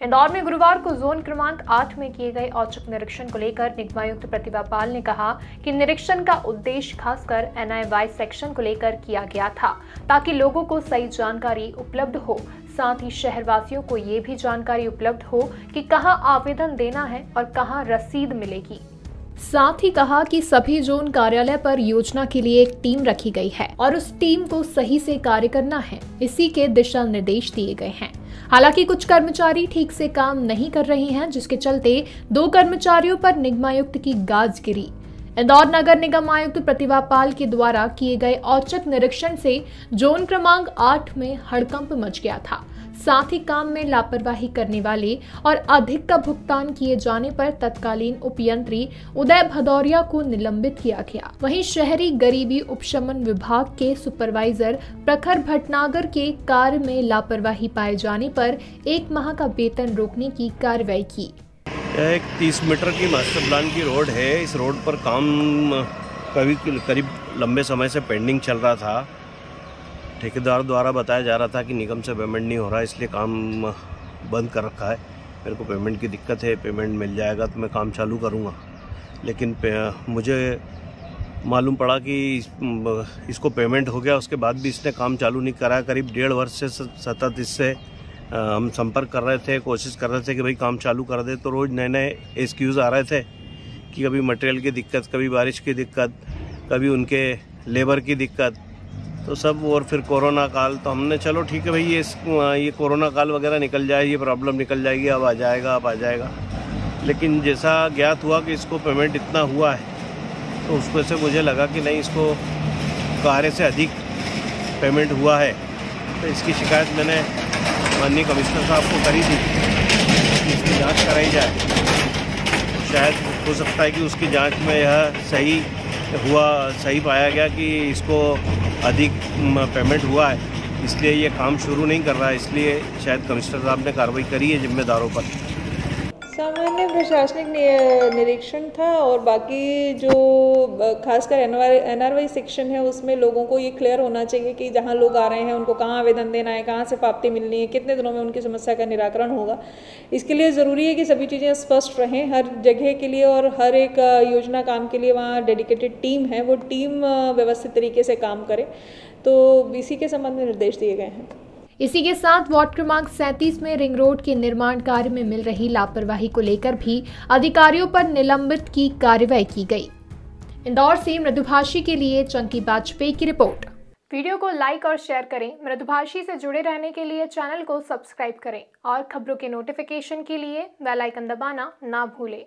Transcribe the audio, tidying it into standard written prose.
इंदौर में गुरुवार को जोन क्रमांक 8 में किए गए औचक निरीक्षण को लेकर निगमायुक्त प्रतिभा पाल ने कहा कि निरीक्षण का उद्देश्य खासकर NIY सेक्शन को लेकर किया गया था ताकि लोगों को सही जानकारी उपलब्ध हो। साथ ही शहरवासियों को ये भी जानकारी उपलब्ध हो कि कहां आवेदन देना है और कहां रसीद मिलेगी। साथ ही कहा कि सभी जोन कार्यालय पर योजना के लिए एक टीम रखी गई है और उस टीम को सही से कार्य करना है, इसी के दिशा निर्देश दिए गए हैं। हालांकि कुछ कर्मचारी ठीक से काम नहीं कर रहे हैं, जिसके चलते 2 कर्मचारियों पर निगमायुक्त की गाज गिरी। इंदौर नगर निगम आयुक्त प्रतिभा पाल के द्वारा किए गए औचक निरीक्षण से जोन क्रमांक 8 में हड़कंप मच गया था। साथ ही काम में लापरवाही करने वाले और अधिक का भुगतान किए जाने पर तत्कालीन उपयंत्री उदय भदौरिया को निलंबित किया गया। वहीं शहरी गरीबी उपशमन विभाग के सुपरवाइजर प्रखर भटनागर के कार्य में लापरवाही पाए जाने पर 1 माह का वेतन रोकने की कार्रवाई की। यह एक 30 मीटर की मास्टर प्लान की रोड है। इस रोड पर काम करीब लंबे समय से पेंडिंग चल रहा था। ठेकेदार द्वारा बताया जा रहा था कि निगम से पेमेंट नहीं हो रहा है, इसलिए काम बंद कर रखा है। मेरे को पेमेंट की दिक्कत है, पेमेंट मिल जाएगा तो मैं काम चालू करूँगा। लेकिन मुझे मालूम पड़ा कि इसको पेमेंट हो गया, उसके बाद भी इसने काम चालू नहीं करा। करीब 1.5 वर्ष से सतत इससे हम संपर्क कर रहे थे, कोशिश कर रहे थे कि भाई काम चालू कर दे। तो रोज़ नए नए एक्सक्यूज़ आ रहे थे कि कभी मटेरियल की दिक्कत, कभी बारिश की दिक्कत, कभी उनके लेबर की दिक्कत, तो सब। और फिर कोरोना काल, तो हमने चलो ठीक है भाई, ये कोरोना काल वगैरह निकल जाए, ये प्रॉब्लम निकल जाएगी, अब आ जाएगा। लेकिन जैसा ज्ञात हुआ कि इसको पेमेंट इतना हुआ है, तो उसमें से मुझे लगा कि नहीं, इसको कार्य से अधिक पेमेंट हुआ है। तो इसकी शिकायत मैंने माननीय कमिश्नर साहब को करी थी कि इसकी जांच कराई जाए। शायद हो सकता है कि उसकी जांच में यह सही पाया गया कि इसको अधिक पेमेंट हुआ है, इसलिए ये काम शुरू नहीं कर रहा है। इसलिए शायद कमिश्नर साहब ने कार्रवाई करी है जिम्मेदारों पर। सामान्य प्रशासनिक निरीक्षण था और बाकी जो खासकर NRY सेक्शन है उसमें लोगों को ये क्लियर होना चाहिए कि जहाँ लोग आ रहे हैं उनको कहाँ आवेदन देना है, कहाँ से प्राप्ति मिलनी है, कितने दिनों में उनकी समस्या का निराकरण होगा। इसके लिए ज़रूरी है कि सभी चीज़ें स्पष्ट रहें हर जगह के लिए, और हर एक योजना काम के लिए वहाँ डेडिकेटेड टीम है, वो टीम व्यवस्थित तरीके से काम करे। तो इसी के संबंध में निर्देश दिए गए हैं। इसी के साथ वार्ड क्रमांक 37 में रिंग रोड के निर्माण कार्य में मिल रही लापरवाही को लेकर भी अधिकारियों पर निलंबित की कार्रवाई की गई। इंदौर से मृदुभाषी के लिए चंकी वाजपेयी की रिपोर्ट। वीडियो को लाइक और शेयर करें। मृदुभाषी से जुड़े रहने के लिए चैनल को सब्सक्राइब करें और खबरों के नोटिफिकेशन के लिए बेल आइकन दबाना ना भूलें।